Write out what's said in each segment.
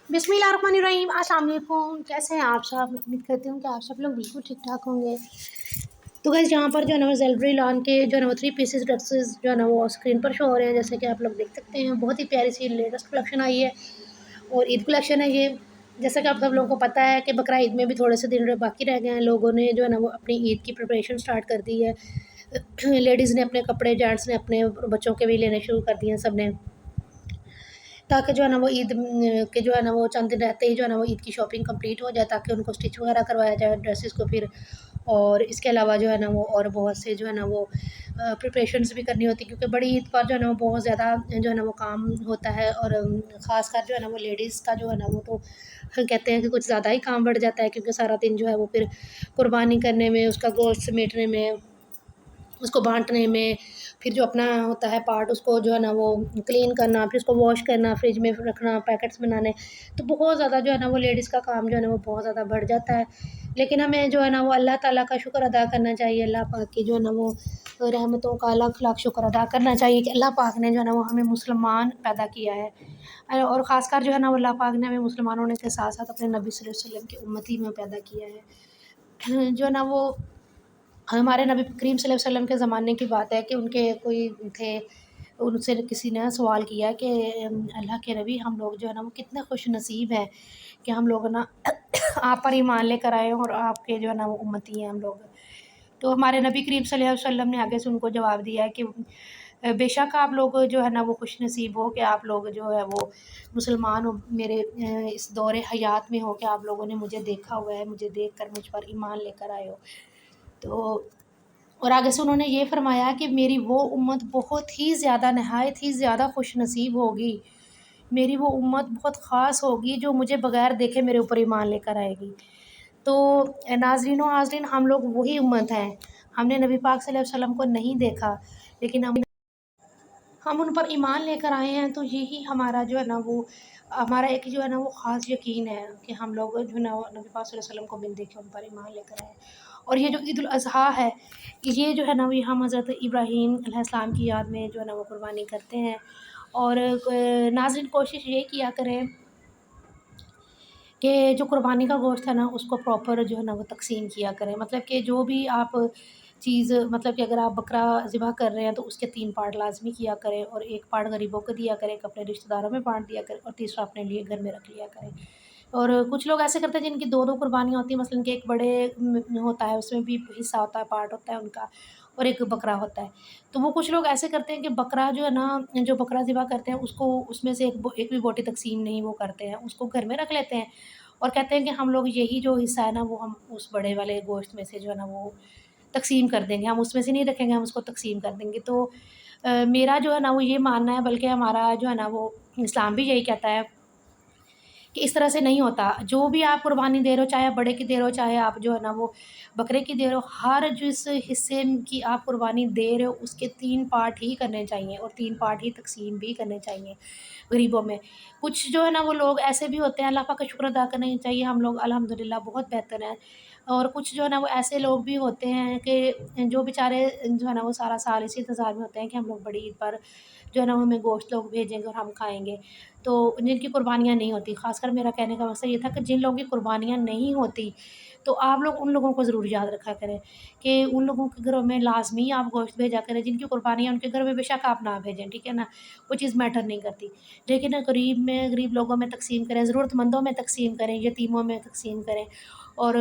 बिस्मिल्लाहिर्रहमानिर्रहीम। अस्सलाम वालेकुम। कैसे हैं आप सब? उम्मीद करती हूँ कि आप सब लोग बिल्कुल ठीक ठाक होंगे। तो गाइस यहाँ पर जो है ना वो ज़ेलबरी लॉन के जो है ना वो 3 पीसेस ड्रेसेस जो है ना वो स्क्रीन पर शो हो रहे हैं। जैसे कि आप लोग देख सकते हैं, बहुत ही प्यारी सी लेटेस्ट कलेक्शन आई है और ईद कलेक्शन है ये। जैसा कि आप सब लोगों को पता है कि बकरा ईद में भी थोड़े से दिन बाकी रह गए हैं। लोगों ने जो है ना वो अपनी ईद की प्रिपरेशन स्टार्ट कर दी है। लेडीज़ ने अपने कपड़े, जेंट्स ने अपने, बच्चों के भी लेने शुरू कर दिए हैं सब ने, ताकि जो है ना वो ईद के जो है ना वो चंद दिन रहते ही जो है ना वो ईद की शॉपिंग कंप्लीट हो जाए, ताकि उनको स्टिच वगैरह करवाया जाए ड्रेसेस को फिर। और इसके अलावा जो है ना वो और बहुत से जो है ना वो प्रिपरेशंस भी करनी होती है, क्योंकि बड़ी ईद पर जो है ना वो बहुत ज़्यादा जो है ना वो काम होता है। और ख़ासकर जो है ना वो लेडीज़ का जो है ना वो तो कहते हैं कि कुछ ज़्यादा ही काम बढ़ जाता है, क्योंकि सारा दिन जो है वो फिर कुर्बानी करने में, उसका गोश्त समेटने में, उसको बाँटने में, फिर जो अपना होता है पार्ट उसको जो है ना वो क्लीन करना, फिर उसको वॉश करना, फ्रिज में रखना, पैकेट्स बनाने, तो बहुत ज़्यादा जो है ना वो लेडीज़ का काम जो है ना वो बहुत ज़्यादा बढ़ जाता है। लेकिन हमें जो है ना वो अल्लाह ताला का शुक्र अदा करना चाहिए, अल्लाह पाक की जो है ना वो रहमतों का लाख-लाख शुक्र अदा करना चाहिए कि अल्लाह पाक ने जो है ना वो हमें मुसलमान पैदा किया है। और ख़ासकर जो है ना वो अल्लाह पाक ने हमें मुसलमान होने के साथ-साथ अपने नबी सल्लल्लाहु अलैहि वसल्लम की उम्मती में पैदा किया है। जो है ना वो हमारे नबी करीम सल्लल्लाहु अलैहि वसल्लम के ज़माने की बात है कि उनके कोई थे, उनसे किसी ने सवाल किया कि अल्लाह के नबी, हम लोग जो है ना वो कितने खुश नसीब हैं कि हम लोग ना आप पर ईमान लेकर आए हैं और आपके जो है ना वो उम्मती हैं हम लोग। तो हमारे नबी करीम सल्लल्लाहु अलैहि वसल्लम ने आगे से उनको जवाब दिया है कि बेशक आप लोग जो है ना वो खुश नसीब हो कि आप लोग जो है वो मुसलमान हो, मेरे इस दौरे हयात में हो कि आप लोगों ने मुझे देखा हुआ है, मुझे देख कर मुझ पर ईमान लेकर आए हो। तो और आगे से उन्होंने ये फ़रमाया कि मेरी वो उम्मत बहुत ही ज़्यादा, नहायत ही ज़्यादा खुशनसीब होगी, मेरी वो उम्मत बहुत ख़ास होगी जो मुझे बग़ैर देखे मेरे ऊपर ईमान लेकर आएगी। तो नाज़रीन व हाज़रीन, हम लोग वही उम्मत हैं, हमने नबी पाक सल्लल्लाहु अलैहि वसल्लम को नहीं देखा, लेकिन हम उन पर ईमान लेकर आए हैं। तो यही हमारा जो है ना वो हमारा एक जो है ना वो ख़ास यकीन है कि हम लोग जो है ना वो नबी पाक सल्लल्लाहु अलैहि वसल्लम को बिन देखे उन पर ईमान लेकर आए। और ये जो ईद उल अज़हा है, ये जो है ना वो हम हज़रत इब्राहीम अलैहिस्सलाम की याद में जो है ना वो कुर्बानी करते हैं। और नाज़रीन, कोशिश ये किया करें कि जो कुर्बानी का गोश्त है ना उसको प्रॉपर जो है ना वो तक़सीम किया करें। मतलब कि जो भी आप चीज़, मतलब कि अगर आप बकरा ज़िबह कर रहे हैं तो उसके 3 पार्ट लाज़मी किया करें, और 1 पार्ट गरीबों को दिया करें, एक अपने रिश्तेदारों में बाँट दिया करें, और तीसरा अपने लिए घर में रख लिया करें। और कुछ लोग ऐसे करते हैं जिनकी 2-2 कुर्बानियाँ होती हैं, मसलन कि एक बड़े होता है, उसमें भी हिस्सा होता है, पार्ट होता है उनका, और एक बकरा होता है। तो वो कुछ लोग ऐसे करते हैं कि बकरा जो है ना, जो बकरा ज़िबह करते हैं उसको, उसमें से एक भी बोटी तक़सीम नहीं वो करते हैं, उसको घर में रख लेते हैं और कहते हैं कि हम लोग यही जो हिस्सा है ना वो हम उस बड़े वाले गोश्त में से जो है ना वो तक़सीम कर देंगे, हम उसमें से नहीं रखेंगे, हम उसको तक़सीम कर देंगे। तो मेरा जो है ना वो ये मानना है, बल्कि हमारा जो है ना वो इस्लाम भी यही कहता है कि इस तरह से नहीं होता। जो भी आप कुर्बानी दे रहे हो, चाहे आप बड़े की दे रहे हो, चाहे आप जो है ना वो बकरे की दे रहे हो, हर जिस हिस्से की आप कुर्बानी दे रहे हो उसके 3 पार्ट ही करने चाहिए, और 3 पार्ट ही तक़सीम भी करने चाहिए गरीबों में। कुछ जो है ना वो लोग ऐसे भी होते हैं, अल्लाह पाक का शुक्र अदा करना चाहिए, हम लोग अल्हम्दुलिल्लाह बहुत बेहतर हैं। और कुछ जो है ना वो ऐसे लोग भी होते हैं कि जो बेचारे जो है ना वो सारा साल इसी इंतज़ार में होते हैं कि हम लोग बड़ी ईद पर जो है ना वो हमें गोश्त लोग भेजेंगे और हम खाएँगे। तो जिनकी कुर्बानियाँ नहीं होती, ख़ासकर मेरा कहने का मकसद ये था कि जिन लोगों की कुर्बानियाँ नहीं होती, तो आप लोग उन लोगों को ज़रूर याद रखा करें कि उन लोगों के घरों में लाज़मी आप गोश्त भेजा करें। जिनकी कुर्बानियाँ उनके घर में बेशक आप ना भेजें, ठीक है ना? वो चीज़ मैटर नहीं करती। लेकिन गरीब लोगों में तक़सीम करें, ज़रूरतमंदों में तक़सीम करें, यतीमों में तक़सीम करें। और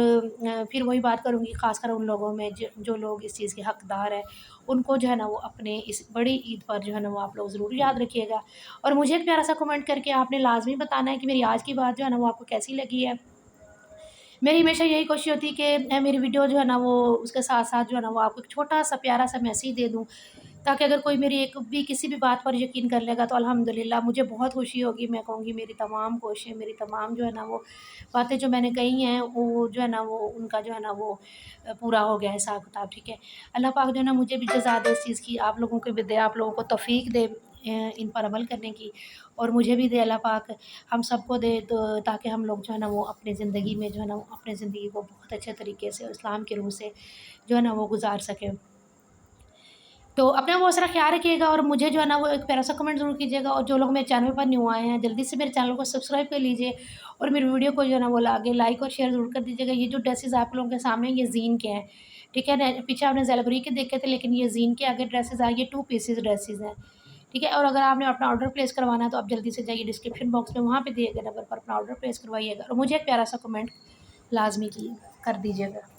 फिर वही बात करूँगी, ख़ासकर उन लोगों में जो लोग इस चीज़ के हकदार हैं, उनको जो है ना वो अपने इस बड़ी ईद पर जो है ना वो आप लोग ज़रूर याद रखिएगा। और मुझे एक प्यारा-सा कमेंट करके आपने लाज़मी बताना है कि मेरी आज की बात जो है ना वो आपको कैसी लगी है। मेरी हमेशा यही कोशिश होती है कि मैं मेरी वीडियो जो है ना वो उसके साथ-साथ जो है ना वो आपको एक छोटा-सा प्यारा-सा मैसेज दे दूँ, ताकि अगर कोई मेरी एक भी किसी भी बात पर यकीन कर लेगा तो अल्हम्दुलिल्लाह मुझे बहुत खुशी होगी। मैं कहूँगी मेरी तमाम कोशिशें, मेरी तमाम जो है ना वो बातें जो मैंने कही हैं वो जो है ना वो उनका जो है ना वो पूरा हो गया है हिसाब-किताब, ठीक है। अल्लाह पाक जो है ना मुझे भी जज़ा दे इस चीज़ की, आप लोगों को भी दे, आप लोगों को तौफ़ीक दे इन पर अमल करने की, और मुझे भी दे अल्लाह पाक, हम सबको दे, तो ताकि हम लोग जो है ना वो अपनी ज़िंदगी में जो है ना वो अपनी ज़िंदगी को बहुत अच्छे तरीके से इस्लाम के रूह से जो है ना वो गुज़ार सकें। تو اپنا بہت سارا خیال رکھیے گا، اور مجھے جو ہے نا وہ ایک پیارا سا کمنٹ ضرور کیجیے گا، اور جو لوگ میرے چینل پر نیو آئے ہیں جلدی سے میرے چینل کو سبسکرائب کر لیجیے، اور میری ویڈیو کو جو ہے نا وہ آگے لائک اور شیئر ضرور کر دیجیے گا۔ یہ جو ڈریسز آپ لوگوں کے سامنے یہ زین کے ہیں، ٹھیک ہے نا، پیچھے آپ نے زیلبری کے دیکھے تھے، لیکن یہ زین کے آگے ڈریسز آئے، یہ 2 پیسز ڈریسز ہیں، ٹھیک ہے۔ اور اگر آپ نے اپنا آرڈر پلیس کروانا ہے تو آپ جلدی سے جائیے ڈسکرپشن باکس میں، وہاں پہ دیے گئے نمبر پر اپنا آرڈر پلیس کروائیے گا، اور مجھے ایک پیارا سا کمنٹ لازمی کر دیجیے گا۔